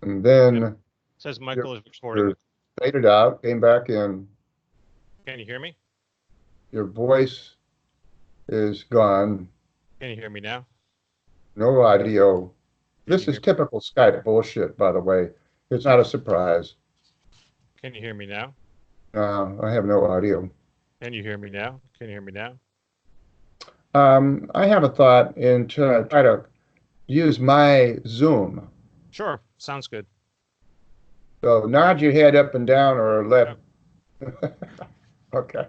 And Yep. then Says you're, Michael is recording. you're faded out, came back in. Can you hear me? Your voice is gone. Can you hear me now? No audio. Can This you is hear? typical Skype bullshit, by the way. It's not a surprise. Can you hear me now? I have no audio. Can you hear me now? Can you hear me now? I have a thought in try to use my Zoom. Sure. Sounds good. So nod your head up and down or left. Yep. Okay.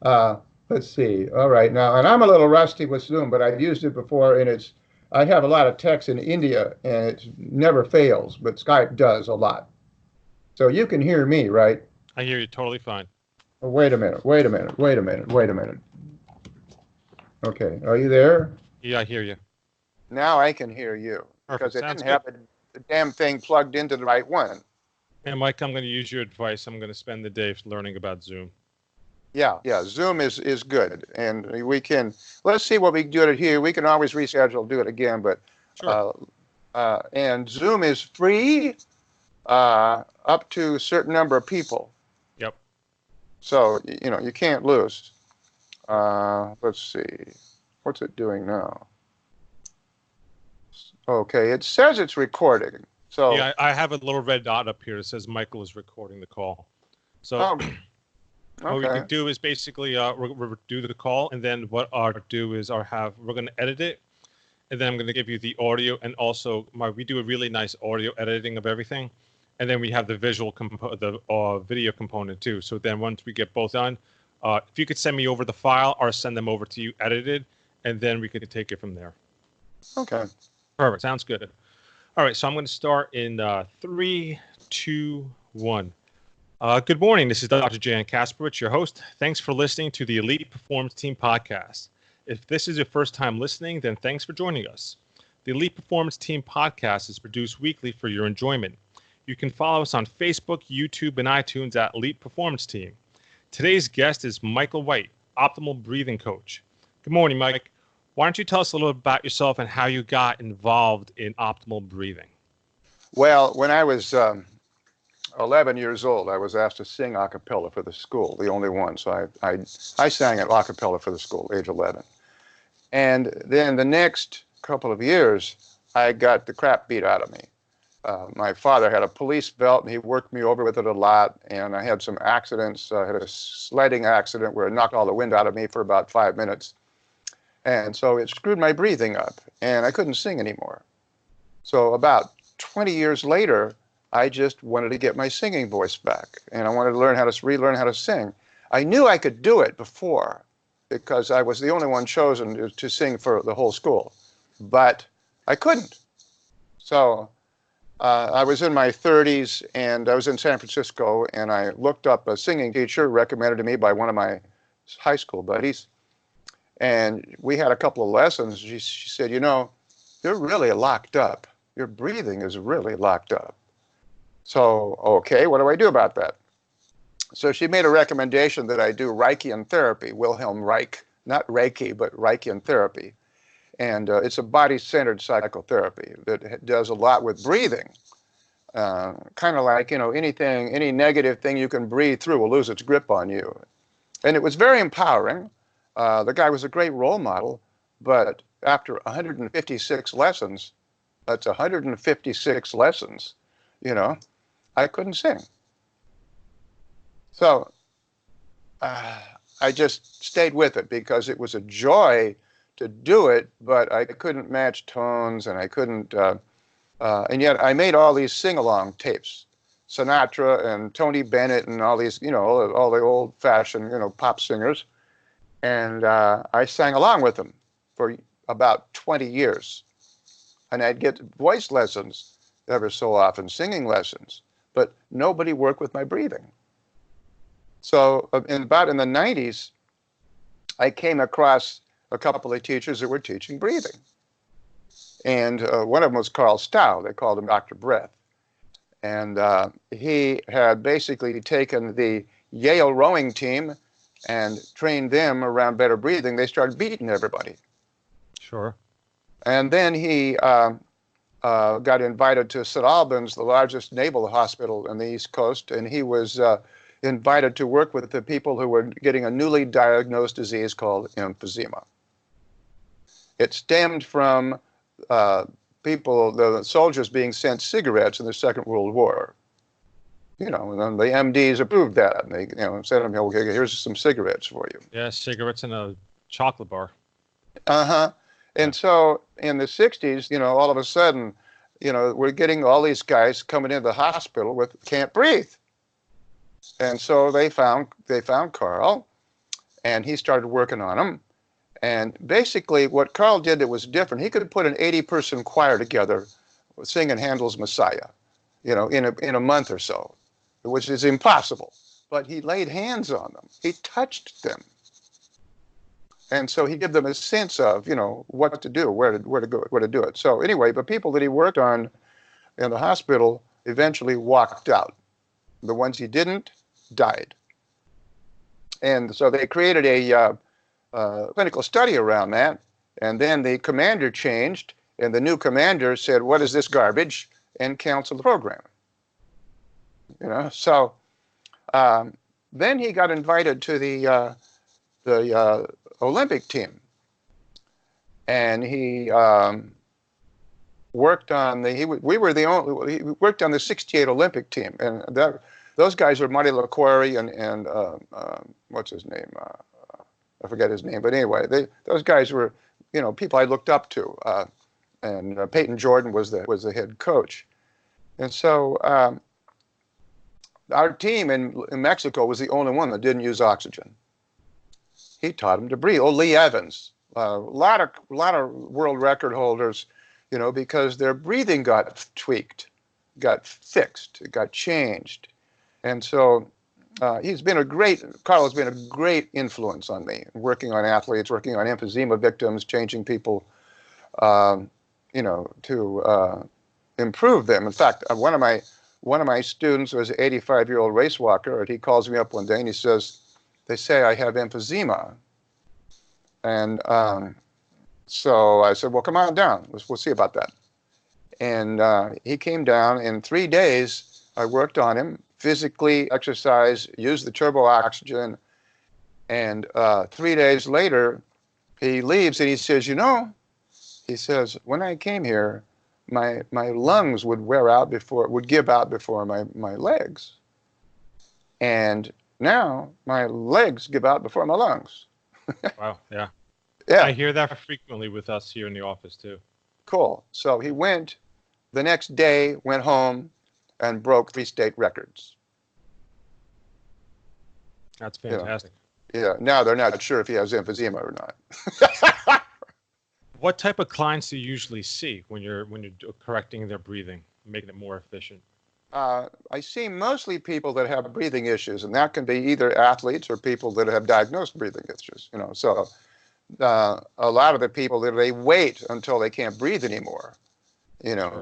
Uh, let's see. All right. Now, and I'm a little rusty with Zoom, but I've used it before, and I have a lot of techs in India, and it never fails, but Skype does a lot. So you can hear me, right? I hear you totally fine. Oh, wait a minute. Wait a minute. Wait a minute. Wait a minute. Okay. Are you there? Yeah, I hear you. Now I can hear you because Perfect. I Sounds didn't good. have the damn thing plugged into the right one. And Mike, I'm going to use your advice. I'm going to spend the day learning about Zoom. Yeah, yeah. Zoom is good, and we can let's see what we can do it here. We can always reschedule, do it again, but Sure. uh, and Zoom is free up to a certain number of people. Yep. So you can't lose. Let's see, what's it doing now? Okay, it says it's recording. So Yeah, I have a little red dot up here that says Michael is recording the call. So oh, what we okay, could do is basically we'll do the call, and then what I'll do is we're going to edit it, and then I'm going to give you the audio, and also we do a really nice audio editing of everything, and then we have the the video component too. So then once we get both done, if you could send me over the file or send them over to you edited, and then we could take it from there. okay. Perfect. Sounds good. All right, so I'm going to start in three, two, one. Good morning. This is Dr. Jan Kasperwitz, your host. Thanks for listening to the Elite Performance Team podcast. If this is your first time listening, then thanks for joining us. The Elite Performance Team podcast is produced weekly for your enjoyment. You can follow us on Facebook, YouTube, and iTunes at Elite Performance Team. Today's guest is Michael White, Optimal Breathing Coach. Good morning, Mike. Why don't you tell us a little about yourself and how you got involved in optimal breathing? Well, when I was 11 years old, I was asked to sing a cappella for the school, the only one. So I sang it a cappella for the school, age 11. And then the next couple of years, I got the crap beat out of me. My father had a police belt, and he worked me over with it a lot. And I had some accidents. I had a sledding accident where it knocked all the wind out of me for about 5 minutes. And so it screwed my breathing up, and I couldn't sing anymore. So about 20 years later, I just wanted to get my singing voice back, and I wanted to learn how to relearn how to sing. I knew I could do it before because I was the only one chosen to sing for the whole school, but I couldn't. So I was in my 30s, and I was in San Francisco, and I looked up a singing teacher recommended to me by one of my high school buddies, and we had a couple of lessons. She said, you're really locked up. Your breathing is really locked up. So, okay, what do I do about that? So she made a recommendation that I do Reichian therapy, Wilhelm Reich, not Reiki, but Reichian therapy. And it's a body-centered psychotherapy that does a lot with breathing. Kind of like, any negative thing you can breathe through will lose its grip on you. And it was very empowering. The guy was a great role model, but after 156 lessons, that's 156 lessons, you know, I couldn't sing. So I just stayed with it because it was a joy to do it, but I couldn't match tones, and I couldn't, and yet I made all these sing-along tapes, Sinatra and Tony Bennett and all these, all the old-fashioned, pop singers, and I sang along with them for about 20 years. And I'd get voice lessons ever so often, singing lessons, but nobody worked with my breathing. So about in the 90s, I came across a couple of teachers that were teaching breathing. And one of them was Carl Stow. They called him Dr. Breath. And he had basically taken the Yale rowing team and trained them around better breathing. They started beating everybody. Sure. And then he got invited to St. Albans, the largest naval hospital on the East Coast, and he was invited to work with the people who were getting a newly diagnosed disease called emphysema. It stemmed from the soldiers being sent cigarettes in the Second World War. And then the MDs approved that, and they said to them, okay, here's some cigarettes for you. Yeah, cigarettes and a chocolate bar. Uh-huh. And so in the 60s, all of a sudden, we're getting all these guys coming into the hospital with can't breathe. And so they found Carl, and he started working on them. And basically what Carl did that was different, he could put an 80-person choir together singing Handel's Messiah, in a month or so, which is impossible. But he laid hands on them. He touched them. And so he gave them a sense of, what to do, where to go, where to do it. So anyway, the people that he worked on in the hospital eventually walked out. The ones he didn't died. And so they created a clinical study around that. And then the commander changed, and the new commander said, what is this garbage? And canceled the program. So then he got invited to the Olympic team, and he worked on he worked on the '68 Olympic team, and those guys were Marty LaQuarrie and what's his name? I forget his name, but anyway, those guys were people I looked up to, and Peyton Jordan was the head coach, and so our team in Mexico was the only one that didn't use oxygen. He taught him to breathe. Oh, Lee Evans, a lot of world record holders, because their breathing got tweaked, got fixed, it got changed, and so Carl has been a great influence on me, working on athletes, working on emphysema victims, changing people, to improve them. In fact, one of my students was an 85-year-old race walker, and he calls me up one day and he says, they say I have emphysema. And so I said, well, come on down. We'll see about that. And he came down. In 3 days, I worked on him, physically exercise, used the turbo oxygen. And 3 days later, he leaves and he says, he says, when I came here, my lungs would give out before my legs. And now my legs give out before my lungs. Wow, yeah. Yeah. I hear that frequently with us here in the office too. Cool. So he went the next day, went home, and broke 3 state records. That's fantastic. Yeah. Now they're not sure if he has emphysema or not. What type of clients do you usually see when you're correcting their breathing, making it more efficient? I see mostly people that have breathing issues, and that can be either athletes or people that have diagnosed breathing issues. So a lot of the people they wait until they can't breathe anymore.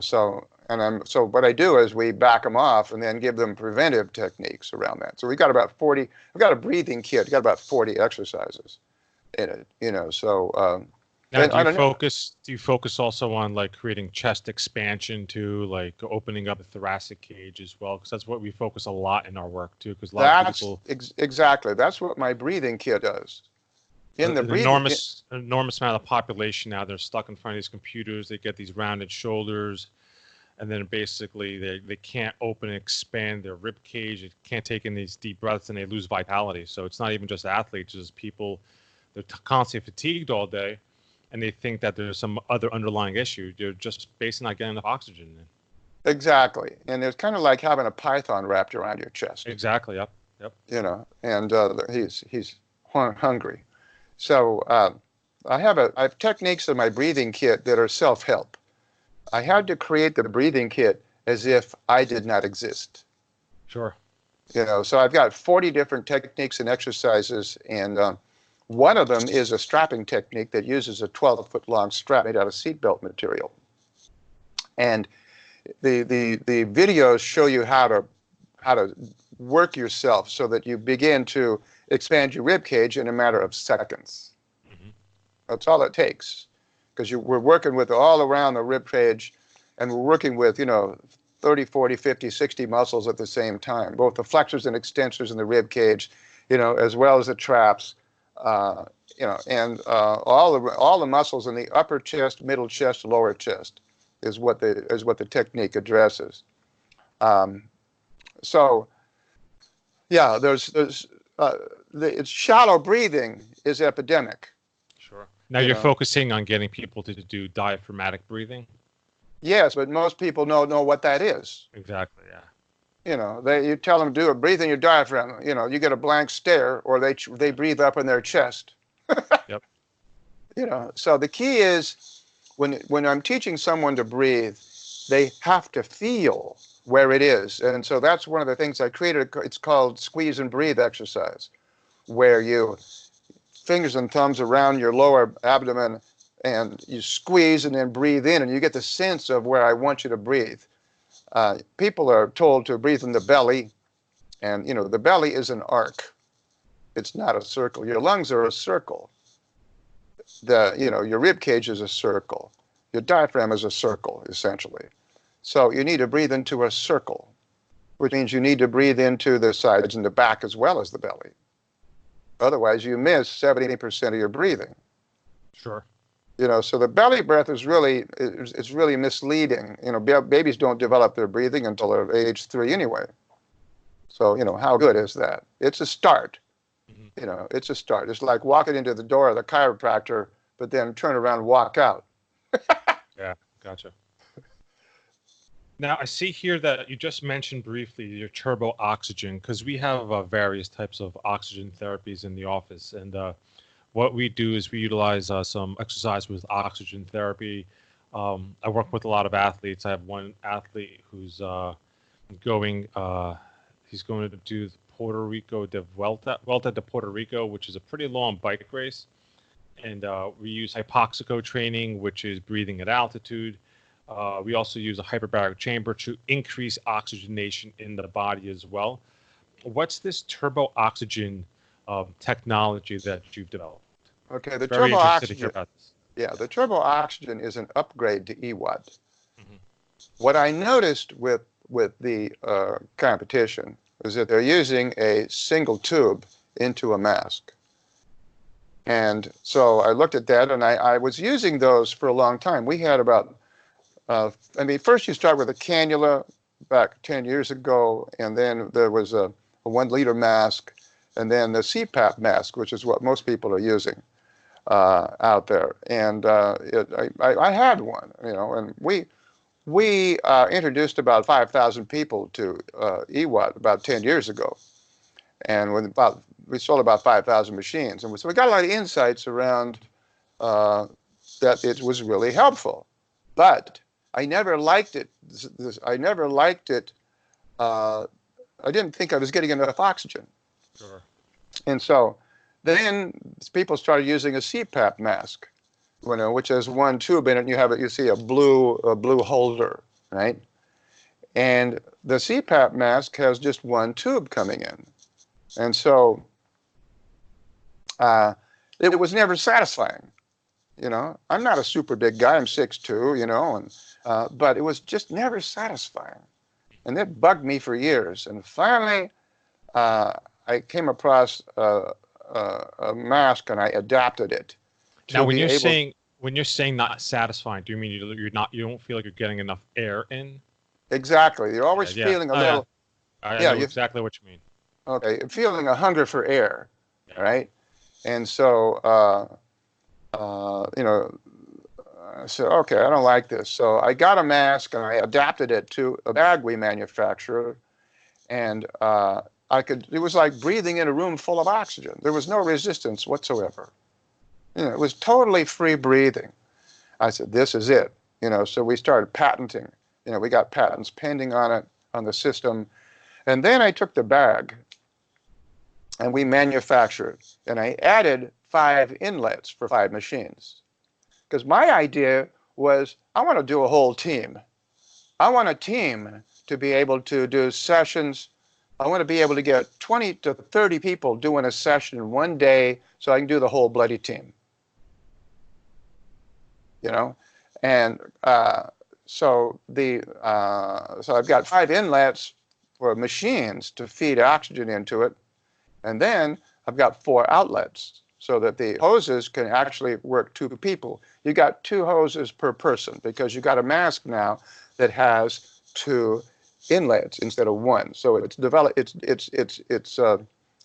So what I do is we back them off and then give them preventive techniques around that. So we've got about 40. We've got a breathing kit. We've got about 40 exercises in it. So. Now, do you focus also on like creating chest expansion too, like opening up the thoracic cage as well? Because that's what we focus a lot in our work too. Because a lot of people exactly that's what my breathing kit does. Enormous amount of population now, they're stuck in front of these computers. They get these rounded shoulders, and then basically they can't open and expand their rib cage. They can't take in these deep breaths, and they lose vitality. So it's not even just athletes; it's people. They're constantly fatigued all day. And they think that there's some other underlying issue. They're just basically not getting enough oxygen. Exactly. And it's kind of like having a python wrapped around your chest. Exactly. Yep. And he's hungry. So I have techniques in my breathing kit that are self-help. I had to create the breathing kit as if I did not exist. Sure. So I've got 40 different techniques and exercises, and one of them is a strapping technique that uses a 12-foot-long strap made out of seatbelt material. And the videos show you how to work yourself so that you begin to expand your rib cage in a matter of seconds. Mm-hmm. That's all it takes, because we're working with all around the rib cage, and we're working with, 30, 40, 50, 60 muscles at the same time, both the flexors and extensors in the rib cage, as well as the traps, and all the muscles in the upper chest, middle chest, lower chest is what the technique addresses. So yeah, it's shallow breathing is epidemic. Sure. Now you're focusing on getting people to do diaphragmatic breathing. Yes, but most people don't know what that is. Exactly. Yeah. You tell them to do a breathe in your diaphragm. You get a blank stare, or they breathe up in their chest. Yep. So the key is when I'm teaching someone to breathe, they have to feel where it is, and so that's one of the things I created. It's called squeeze and breathe exercise, where you fingers and thumbs around your lower abdomen, and you squeeze and then breathe in, and you get the sense of where I want you to breathe. People are told to breathe in the belly, and the belly is an arc. It's not a circle. Your lungs are a circle. Your rib cage is a circle. Your diaphragm is a circle, essentially. So you need to breathe into a circle, which means you need to breathe into the sides and the back as well as the belly. Otherwise, you miss 70% of your breathing. Sure. So the belly breath is really misleading. Babies don't develop their breathing until they're age 3 anyway. So, how good is that? It's a start. Mm-hmm. It's a start. It's like walking into the door of the chiropractor, but then turn around and walk out. Yeah, gotcha. Now, I see here that you just mentioned briefly your turbo oxygen, because we have various types of oxygen therapies in the office. And what we do is we utilize some exercise with oxygen therapy. I work with a lot of athletes. I have one athlete who's going to do the Puerto Rico de Vuelta de Puerto Rico, which is a pretty long bike race. And we use hypoxico training, which is breathing at altitude. We also use a hyperbaric chamber to increase oxygenation in the body as well. What's this turbo oxygen technology that you've developed? Okay, the Very turbo interested to oxygen. hear about this. Yeah, the turbo oxygen is an upgrade to EWAD. Mm-hmm. What I noticed with the competition is that they're using a single tube into a mask. And so I looked at that, and I was using those for a long time. We had about, first you start with a cannula back 10 years ago, and then there was a 1 liter mask, and then the CPAP mask, which is what most people are using out there. And I had one, and we introduced about 5,000 people to EWAD about 10 years ago. And we sold about 5,000 machines. And so we got a lot of insights around that it was really helpful. But I never liked it. I never liked it. I didn't think I was getting enough oxygen. Sure. And so then people started using a CPAP mask, which has 1 tube in it, and you see a blue holder, right? And the CPAP mask has just 1 tube coming in. And so it was never satisfying. I'm not a super big guy. I'm 6'2", but it was just never satisfying. And it bugged me for years. And finally, I came across a mask, and I adapted it. Now, when you're saying not satisfying, do you mean you don't feel like you're getting enough air in? Exactly. You're always feeling a little. I know exactly what you mean. Okay, feeling a hunger for air, right? And so, I said, okay, I don't like this. So I got a mask, and I adapted it to a bag we manufactured, and it was like breathing in a room full of oxygen. There was no resistance whatsoever. It was totally free breathing. I said, this is it. So we started patenting. We got patents pending on it, on the system. And then I took the bag, and we manufactured, and I added 5 inlets for 5 machines. Because my idea was, I want to do a whole team. I want a team to be able to do sessions. I want to be able to get 20 to 30 people doing a session in 1 day, so I can do the whole bloody team. And so I've got 5 inlets for machines to feed oxygen into it, and then I've got 4 outlets so that the hoses can actually work 2 people. You got 2 hoses per person because you got a mask now that has 2 inlets instead of 1. So it's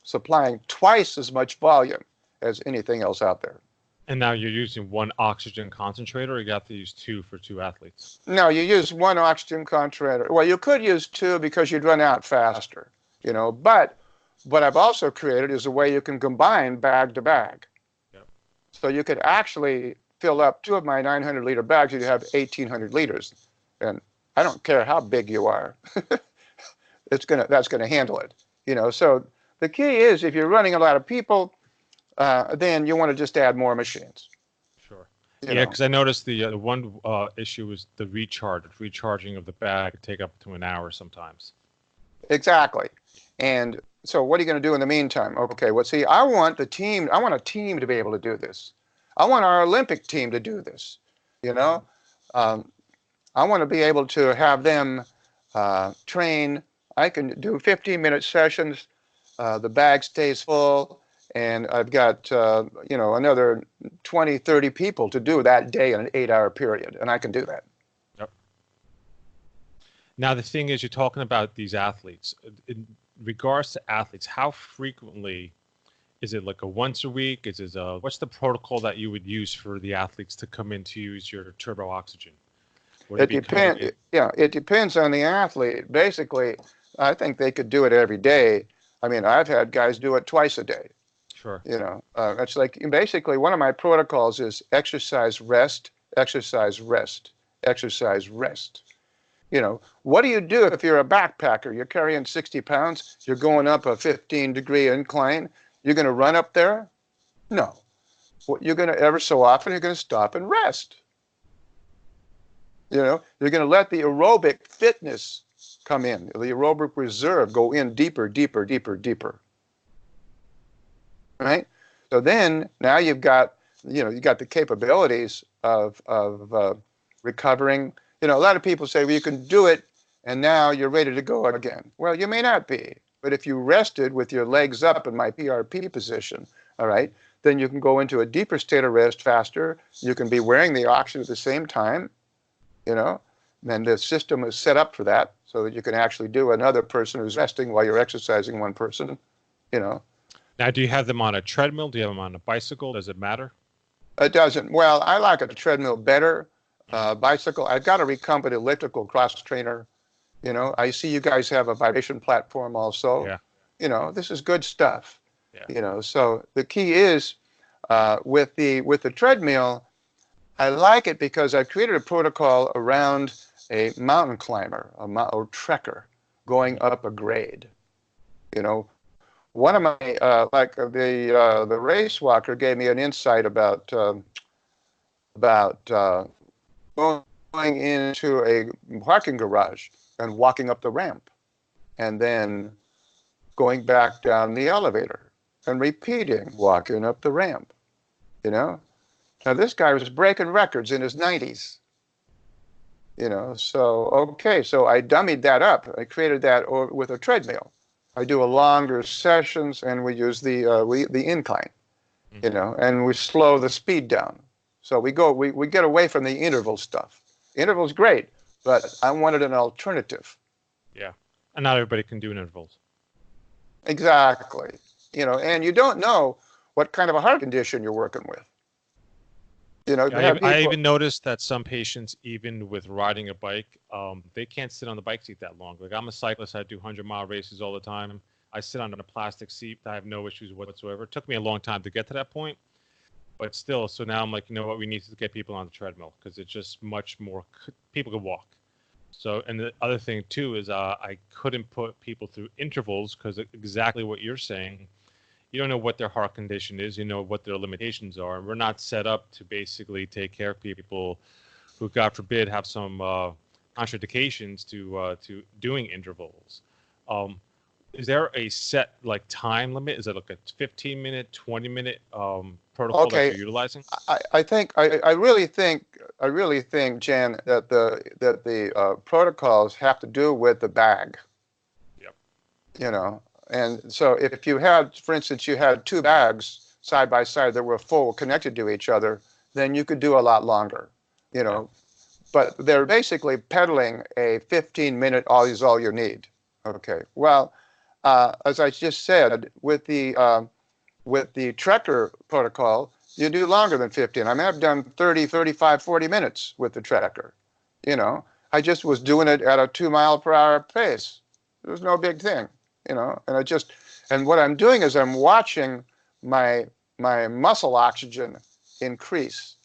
supplying twice as much volume as anything else out there. And now you're using 1 oxygen concentrator, or you got to use 2 for 2 athletes? No, you use 1 oxygen concentrator. Well, you could use 2 because you'd run out faster, but what I've also created is a way you can combine bag to bag. Yep. So you could actually fill up 2 of my 900-liter bags, you'd have 1,800 liters. And I don't care how big you are. That's gonna handle it. So the key is if you're running a lot of people, then you want to just add more machines. Sure. Yeah, because I noticed the one issue was the recharging of the bag could take up to an hour sometimes. Exactly. And so what are you going to do in the meantime? Okay, well, see, I want a team to be able to do this. I want our Olympic team to do this. I want to be able to have them train. I can do 15-minute sessions. The bag stays full, and I've got another 20, 30 people to do that day in an 8-hour period, and I can do that. Yep. Now the thing is, you're talking about these athletes. In regards to athletes, how frequently is it? Like a once a week? What's the protocol that you would use for the athletes to come in to use your turbo oxygen? It depends. Yeah, it depends on the athlete. Basically, I think they could do it every day. I mean, I've had guys do it twice a day. Sure. It's like basically one of my protocols is exercise, rest, exercise, rest, exercise, rest. What do you do if you're a backpacker? You're carrying 60 pounds. You're going up a 15-degree incline. You're going to run up there? No. What you're going to ever so often, you're going to stop and rest. You're going to let the aerobic fitness come in, the aerobic reserve go in deeper, deeper, deeper, deeper. Right? So then now you've got, the capabilities of recovering. A lot of people say, well, you can do it and now you're ready to go again. Well, you may not be, but if you rested with your legs up in my PRP position, all right, then you can go into a deeper state of rest faster. You can be wearing the oxygen at the same time, and the system is set up for that so that you can actually do another person who's resting while you're exercising one person, Now, do you have them on a treadmill? Do you have them on a bicycle? Does it matter? It doesn't. Well, I like a treadmill better. Bicycle, I've got a recumbent elliptical cross trainer. I see you guys have a vibration platform also. Yeah. This is good stuff. Yeah. So the key is with the treadmill, I like it because I've created a protocol around a mountain climber, or trekker going up a grade. One of my the race walker gave me an insight about going into a parking garage and walking up the ramp, and then going back down the elevator and repeating walking up the ramp. Now this guy was breaking records in his 90s. So I dummied that up. I created that with a treadmill. I do a longer sessions, and we use the incline, and we slow the speed down. So we get away from the interval stuff. Interval's great, but I wanted an alternative. Yeah, and not everybody can do intervals. Exactly. And you don't know what kind of a heart condition you're working with. I even noticed that some patients, even with riding a bike, they can't sit on the bike seat that long. Like, I'm a cyclist. I do 100-mile races all the time. I sit on a plastic seat. I have no issues whatsoever. It took me a long time to get to that point. But still, so now I'm like, you know what? We need to get people on the treadmill because it's just much more. People can walk. So, and the other thing, too, is I couldn't put people through intervals because exactly what you're saying. You don't know what their heart condition is. You know what their limitations are. And we're not set up to basically take care of people who, God forbid, have some contraindications to doing intervals. Is there a set time limit? Is it like a 15-minute, 20-minute protocol that Okay, you're utilizing? I really think, Jan, that the protocols have to do with the bag. Yep. You know, and so if you had, for instance, you had two bags side by side that were full connected to each other, then you could do a lot longer. You Okay. know, but they're basically peddling a 15-minute all you need. Okay. Well, as I just said, with the Trekker protocol, you do longer than 15. I mean, I've done 30, 35, 40 minutes with the Trekker. You know, I just was doing it at a 2-mile-per-hour pace. It was no big thing, you know, and what I'm doing is I'm watching my muscle oxygen increase.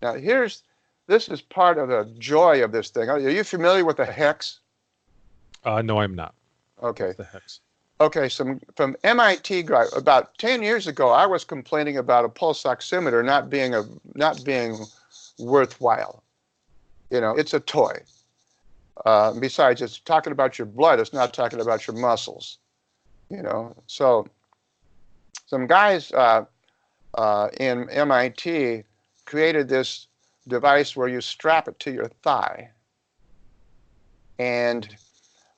Now, this is part of the joy of this thing. Are you familiar with the hex? No, I'm not. Okay. What's the hex? Okay, from MIT guy about 10 years ago, I was complaining about a pulse oximeter not being worthwhile. You know, it's a toy. Besides, it's talking about your blood. It's not talking about your muscles. You know, so some guys in MIT created this device where you strap it to your thigh, and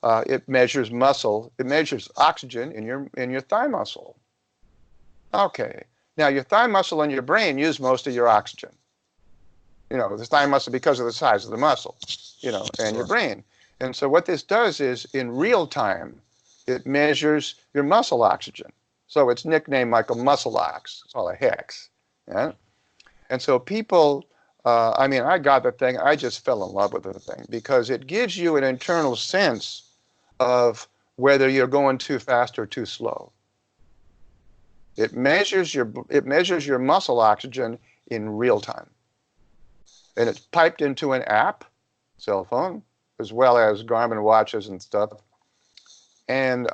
it measures muscle. It measures oxygen in your thigh muscle. Okay. Now your thigh muscle and your brain use most of your oxygen. You know, the thigh muscle because of the size of the muscle, you know, and your brain. And so what this does is in real time, it measures your muscle oxygen. So it's nicknamed like a muscle ox. It's called a hex. Yeah. And so people, I mean, I got the thing. I just fell in love with the thing because it gives you an internal sense of whether you're going too fast or too slow. It measures your muscle oxygen in real time. And it's piped into an app, cell phone, as well as Garmin watches and stuff. And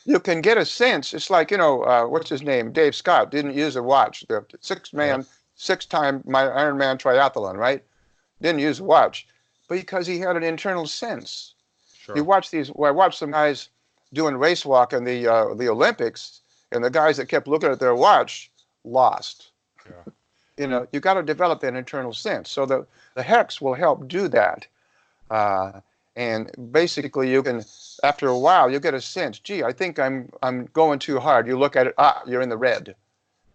you can get a sense. It's like, you know, what's his name? Dave Scott didn't use a watch. The six-time Ironman triathlon, right? Didn't use a watch because he had an internal sense. Sure. You watch these. Well, I watched some guys doing race walk in the Olympics, and the guys that kept looking at their watch lost. Yeah. You know, you got to develop that internal sense. So the hex will help do that. And basically, you can, after a while, you get a sense. Gee, I think I'm going too hard. You look at it. You're in the red.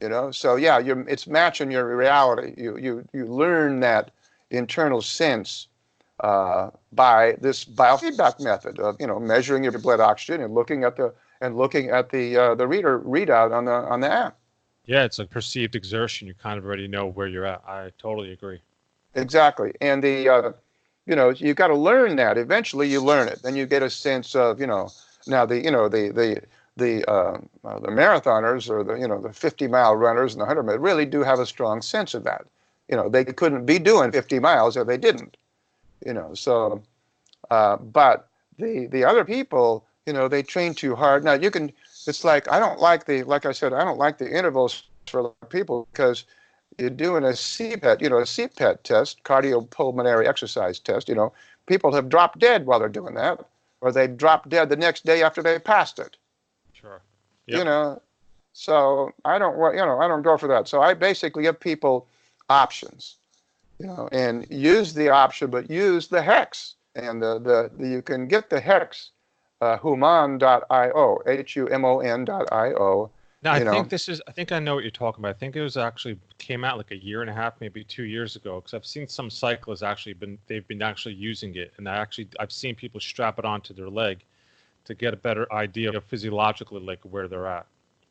You know. So yeah, it's matching your reality. You learn that internal sense by this biofeedback method of, you know, measuring your blood oxygen and looking at the readout on the app. Yeah, it's a perceived exertion. You kind of already know where you're at. I totally agree. Exactly, and you know, you got to learn that. Eventually, you learn it, then you get a sense of, you know, now the marathoners or the 50-mile runners and the 100-mile really do have a strong sense of that. You know, they couldn't be doing 50 miles if they didn't. You know, so, but the other people, you know, they train too hard. Now you can, it's like, like I said, I don't like the intervals for people because you're doing a CPET, you know, a CPET test, cardiopulmonary exercise test, you know, people have dropped dead while they're doing that, or they drop dead the next day after they passed it. Sure. Yep. You know, so I don't go for that. So I basically give people options. You know, and use the option, but use the hex. And you can get the hex, humon.io, HUMON.io. Now, I think I know what you're talking about. I think it was actually came out like a year and a half, maybe 2 years ago, because I've seen some cyclists they've been actually using it. And I've seen people strap it onto their leg to get a better idea of physiologically like where they're at.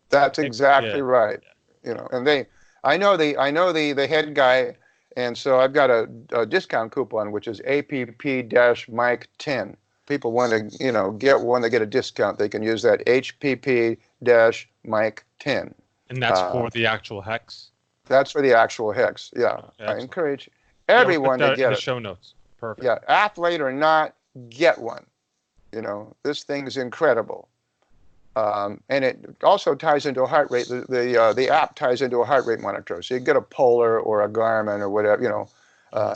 That's exactly right. Yeah. You know, and I know the head guy. And so I've got a discount coupon, which is APP-Mike10. People want to, you know, get a discount, they can use that HPP-Mike10. And that's for the actual hex? That's for the actual hex, yeah. Okay, I encourage everyone to get in the it. show notes. Perfect. Yeah, athlete or not, get one. You know, this thing's incredible. And it also ties into a heart rate. The app ties into a heart rate monitor. So you get a Polar or a Garmin or whatever, you know,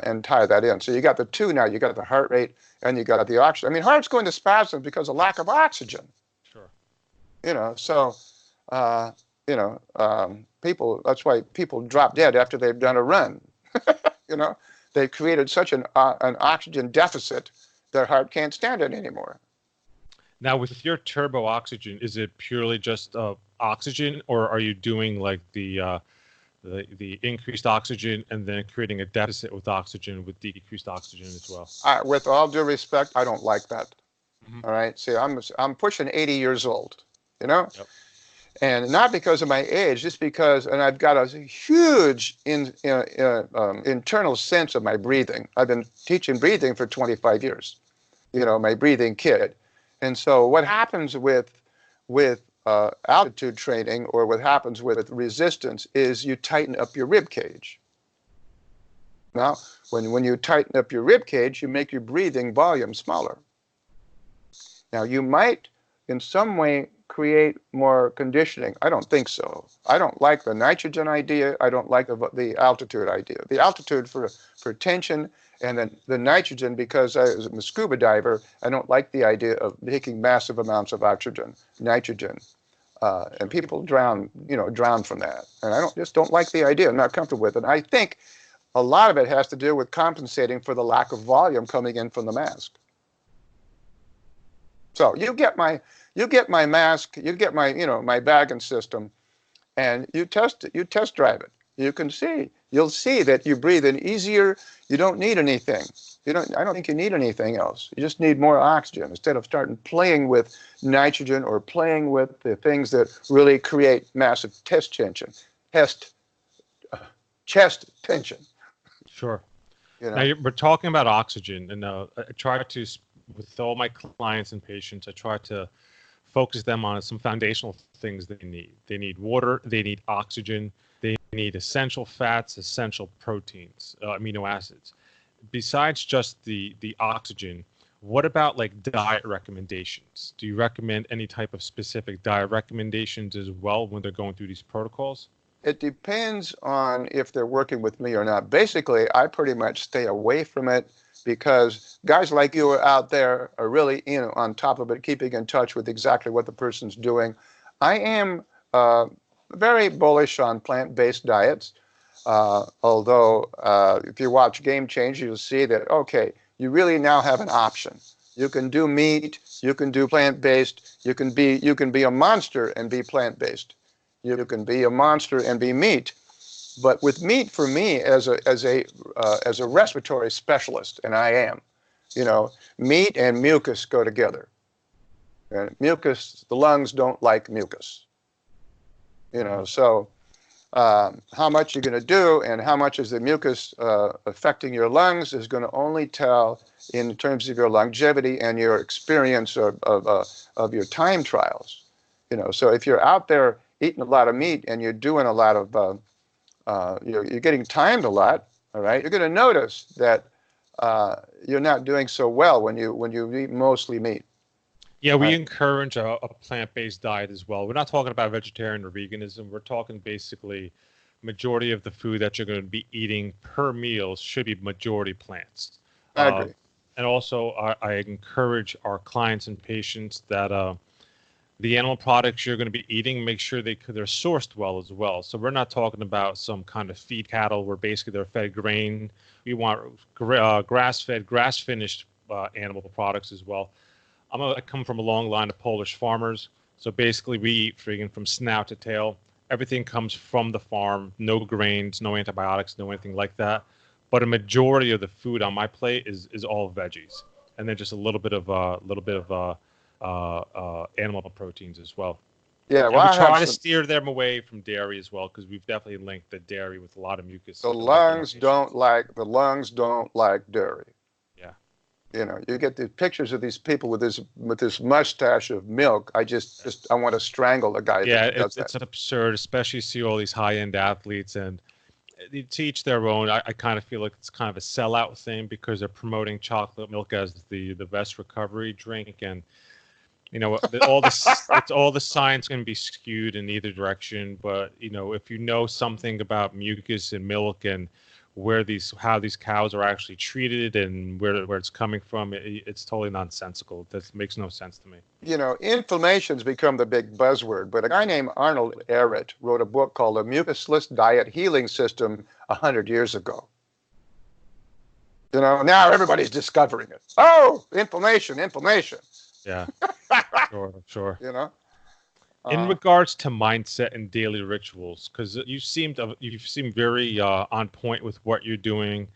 and tie that in. So you got the two now. You got the heart rate and you got the oxygen. I mean, heart's going to spasms because of lack of oxygen. Sure. You know, so People. That's why people drop dead after they've done a run. You know, they've created such an oxygen deficit, their heart can't stand it anymore. Now, with your turbo oxygen, is it purely just oxygen, or are you doing like the increased oxygen and then creating a deficit with oxygen with decreased oxygen as well? With all due respect, I don't like that. Mm-hmm. All right. See, I'm pushing 80 years old. You know. Yep. And not because of my age, just because, and I've got a huge internal sense of my breathing. I've been teaching breathing for 25 years, my breathing kid. And so what happens with altitude training, or what happens with resistance, is you tighten up your rib cage. Now, when you tighten up your rib cage, you make your breathing volume smaller. Now, you might in some way create more conditioning. I don't think so. I don't like the nitrogen idea. I don't like the altitude idea. The altitude for tension, and then the nitrogen, because as a scuba diver, I don't like the idea of taking massive amounts of nitrogen. And people drown from that. And I just don't like the idea. I'm not comfortable with it. And I think a lot of it has to do with compensating for the lack of volume coming in from the mask. So you get my mask, you get my my bagging system, and you test drive it. You'll see that you breathe in easier. You don't need anything. I don't think you need anything else. You just need more oxygen instead of starting playing with nitrogen or playing with the things that really create massive chest tension. Sure. Now we're talking about oxygen, and I try to, with all my clients and patients, I try to focus them on some foundational things they need. They need water, they need oxygen, they need essential fats, essential proteins, amino acids. Besides just the oxygen, what about like diet recommendations? Do you recommend any type of specific diet recommendations as well when they're going through these protocols? It depends on if they're working with me or not. Basically, I pretty much stay away from it because guys like you are out there are really on top of it, keeping in touch with exactly what the person's doing. I am very bullish on plant-based diets, although if you watch Game Changer, you'll see that, okay, you really now have an option. You can do meat, you can do plant-based, you can be a monster and be plant-based. You can be a monster and be meat. But with meat, for me, as a respiratory specialist, and I am, meat and mucus go together. And mucus, the lungs don't like mucus. So how much you're going to do and how much is the mucus affecting your lungs is going to only tell in terms of your longevity and your experience of your time trials. So if you're out there eating a lot of meat and you're doing a lot of you're getting timed a lot, all right, you're going to notice that you're not doing so well when you eat mostly meat. Yeah, we encourage a plant-based diet as well. We're not talking about vegetarian or veganism. We're talking basically majority of the food that you're going to be eating per meal should be majority plants. I agree. And also, I encourage our clients and patients that the animal products you're going to be eating, make sure they're sourced well as well. So we're not talking about some kind of feed cattle where basically they're fed grain. We want grass-fed, grass-finished animal products as well. I come from a long line of Polish farmers. So basically we eat from snout to tail. Everything comes from the farm, no grains, no antibiotics, no anything like that. But a majority of the food on my plate is all veggies. And then just a little bit of animal proteins as well. Yeah, well, we try to steer them away from dairy as well because we've definitely linked the dairy with a lot of mucus. The lungs don't like dairy. Yeah. You get the pictures of these people with this mustache of milk. I want to strangle the guy. Yeah, it's absurd, especially see all these high-end athletes, and they teach their own. I kind of feel like it's kind of a sellout thing because they're promoting chocolate milk as the best recovery drink, and all the science can be skewed in either direction. But if you know something about mucus and milk and how these cows are actually treated and where it's coming from. It's totally nonsensical. That makes no sense to me. Inflammation's become the big buzzword, but a guy named Arnold Ehret wrote a book called The Mucusless Diet Healing System 100 years ago. Now everybody's discovering it. Oh, inflammation. Yeah, sure. In Uh, regards to mindset and daily rituals, because you seem very on point with what you're doing,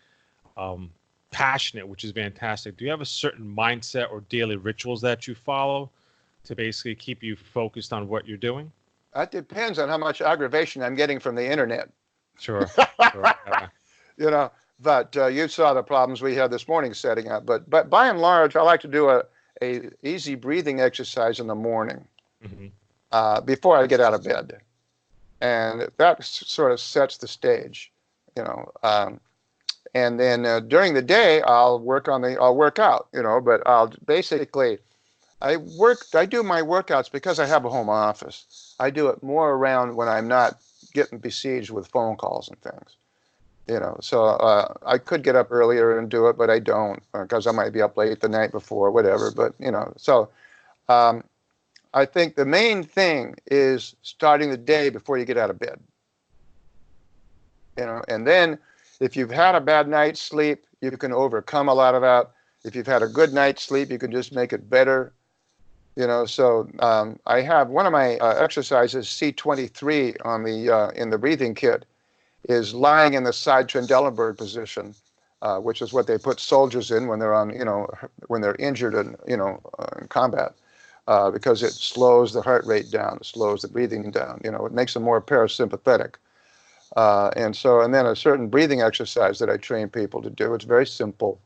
passionate, which is fantastic. Do you have a certain mindset or daily rituals that you follow to basically keep you focused on what you're doing? that depends on how much aggravation I'm getting from the internet. Sure. Yeah. But you saw the problems we had this morning setting up. But by and large, I like to do a easy breathing exercise in the morning. Mm-hmm. Before I get out of bed, and that sort of sets the stage, and then during the day I'll work out, but I'll basically I do my workouts because I have a home office. I do it more around when I'm not getting besieged with phone calls and things, so I could get up earlier and do it, but I don't because I might be up late the night before, whatever. But so. I think the main thing is starting the day before you get out of bed. And then if you've had a bad night's sleep, you can overcome a lot of that. If you've had a good night's sleep, you can just make it better. So I have one of my exercises, C23 on the in the breathing kit, is lying in the side Trendelenburg position, which is what they put soldiers in when they're on, when they're injured in combat. Because it slows the heart rate down, it slows the breathing down. It makes them more parasympathetic. And then a certain breathing exercise that I train people to do. It's very simple.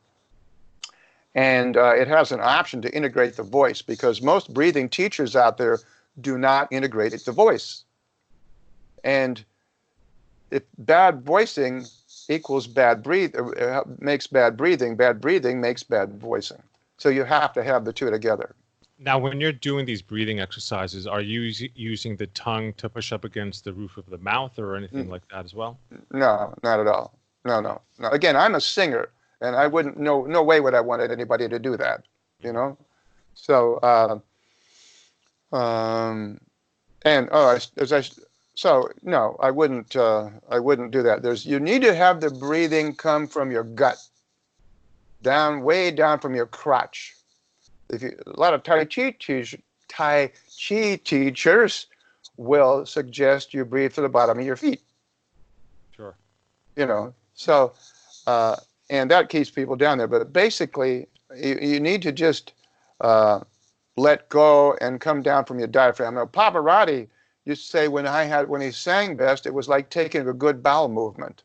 And it has an option to integrate the voice because most breathing teachers out there do not integrate the voice. And if bad voicing equals makes bad breathing makes bad voicing. So you have to have the two together. Now, when you're doing these breathing exercises, are you using the tongue to push up against the roof of the mouth or anything like that as well? No, not at all. No. Again, I'm a singer, and I wouldn't. No way would I wanted anybody to do that. So, so no, I wouldn't. I wouldn't do that. You need to have the breathing come from your gut, way down from your crotch. A lot of Tai Chi teachers will suggest you breathe through the bottom of your feet. Sure. So, and that keeps people down there. But basically, you need to just let go and come down from your diaphragm. Now, Pavarotti used to say when he sang best, it was like taking a good bowel movement.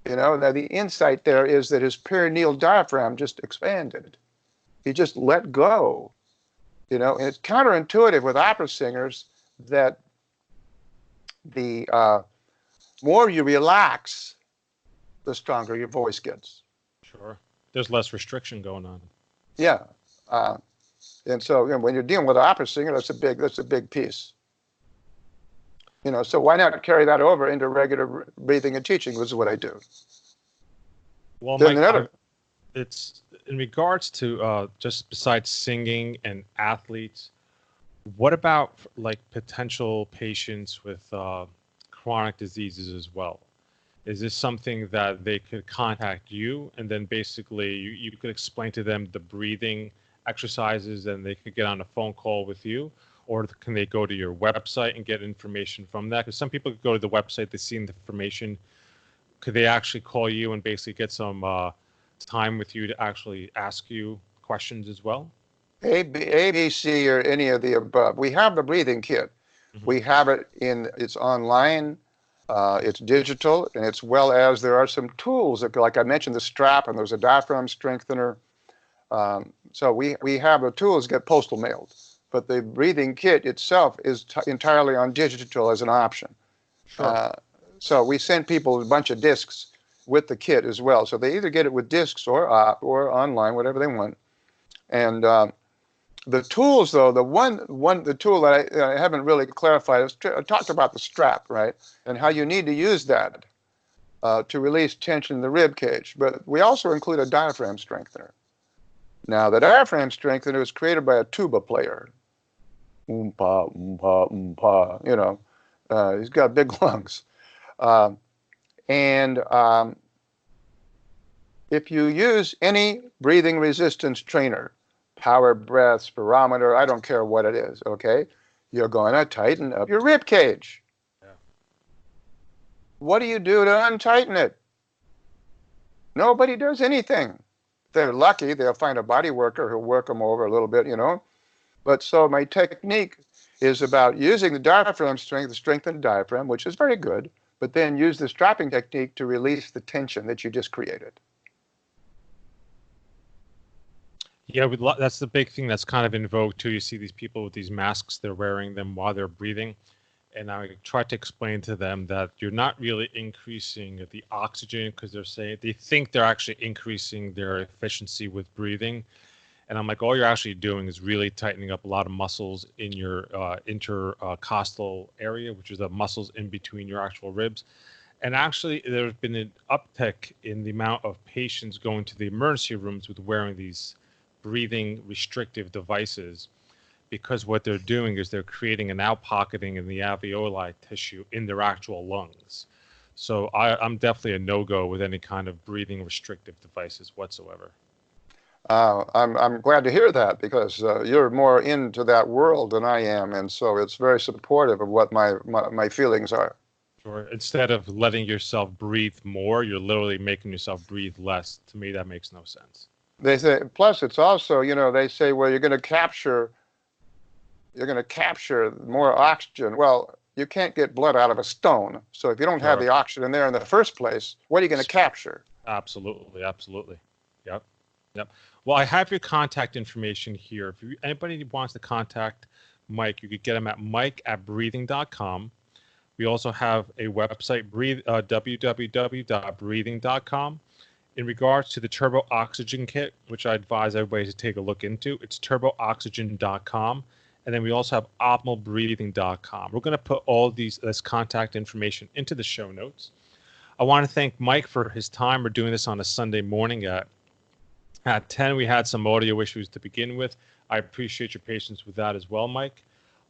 Now the insight there is that his perineal diaphragm just expanded. He just let go, and it's counterintuitive with opera singers that the more you relax, the stronger your voice gets. Sure. There's less restriction going on. Yeah. And so when you're dealing with an opera singer, that's a big piece. So why not carry that over into regular breathing and teaching, which is what I do. Well, Mike, it's in regards to just besides singing and athletes, what about like potential patients with chronic diseases as well? Is this something that they could contact you and then basically you could explain to them the breathing exercises and they could get on a phone call with you? Or can they go to your website and get information from that? Because some people could go to the website, they see the information. Could they actually call you and basically get some time with you to actually ask you questions as well? A, B, C, or any of the above. We have the breathing kit. Mm-hmm. We have it it's online, it's digital, and as well as there are some tools, like I mentioned, the strap, and there's a diaphragm strengthener. So we have the tools get postal mailed, but the breathing kit itself is entirely on digital as an option. Sure. So we send people a bunch of discs with the kit as well. So they either get it with discs or online, whatever they want. And the tools, though, the tool that I haven't really clarified is I talked about the strap, right, and how you need to use that. to release tension in the rib cage. But we also include a diaphragm strengthener. Now, the diaphragm strengthener is created by a tuba player. Oompa, oompa, oompa, you know. He's got big lungs. And if you use any breathing resistance trainer, power breath, spirometer, I don't care what it is, okay? You're going to tighten up your rib cage. Yeah. What do you do to untighten it? Nobody does anything. If they're lucky, they'll find a body worker who'll work them over a little bit, you know. But so my technique is about using the diaphragm strength to strengthen the diaphragm, which is very good, but then use the strapping technique to release the tension that you just created. Yeah, that's the big thing that's kind of in vogue too. You see these people with these masks, they're wearing them while they're breathing. And I try to explain to them that you're not really increasing the oxygen because they think they're actually increasing their efficiency with breathing. And I'm like, all you're actually doing is really tightening up a lot of muscles in your intercostal area, which is the muscles in between your actual ribs. And actually, there's been an uptick in the amount of patients going to the emergency rooms with wearing these breathing restrictive devices, because what they're doing is they're creating an outpocketing in the alveoli tissue in their actual lungs. So I'm definitely a no-go with any kind of breathing restrictive devices whatsoever. I'm glad to hear that, because you're more into that world than I am, and so it's very supportive of what my feelings are. Sure. Instead of letting yourself breathe more, you're literally making yourself breathe less. To me, that makes no sense. They say, plus it's also, you know, they say, well, you're going to capture more oxygen. Well, you can't get blood out of a stone. So if you don't have the oxygen there in the first place, what are you going to capture? Absolutely. Absolutely. Yep. Yep. Well, I have your contact information here. If anybody wants to contact Mike, you could get him at mike@breathing.com. We also have a website, www.breathing.com. In regards to the Turbo Oxygen Kit, which I advise everybody to take a look into, it's turbooxygen.com. And then we also have optimalbreathing.com. We're going to put all this contact information into the show notes. I want to thank Mike for his time. We're doing this on a Sunday morning at 10. We had some audio issues to begin with. I appreciate your patience with that as well, Mike.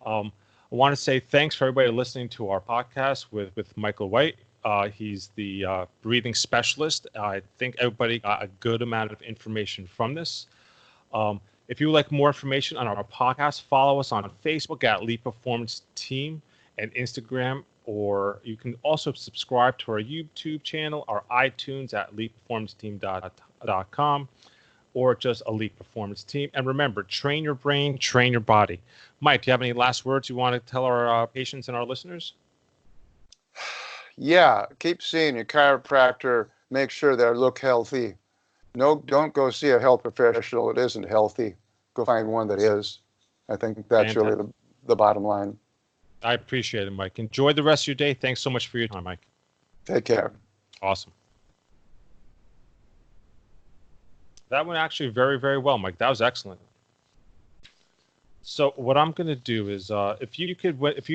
I want to say thanks for everybody listening to our podcast with Michael White. He's the breathing specialist. I think everybody got a good amount of information from this. If you would like more information on our podcast, follow us on Facebook at Elite Performance Team and Instagram, or you can also subscribe to our YouTube channel, our iTunes at eliteperformanceteam.com, or just Elite Performance Team. And remember, train your brain, train your body. Mike, do you have any last words you want to tell our patients and our listeners? Yeah, keep seeing your chiropractor. Make sure they look healthy. No, don't go see a health professional that isn't healthy. Go find one that is. I think that's really the bottom line. I appreciate it, Mike. Enjoy the rest of your day. Thanks so much for your time, Mike. Take care. Awesome. That went actually very, very well, Mike. That was excellent. So what I'm going to do is, if you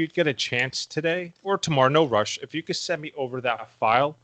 get a chance today or tomorrow, no rush, if you could send me over that file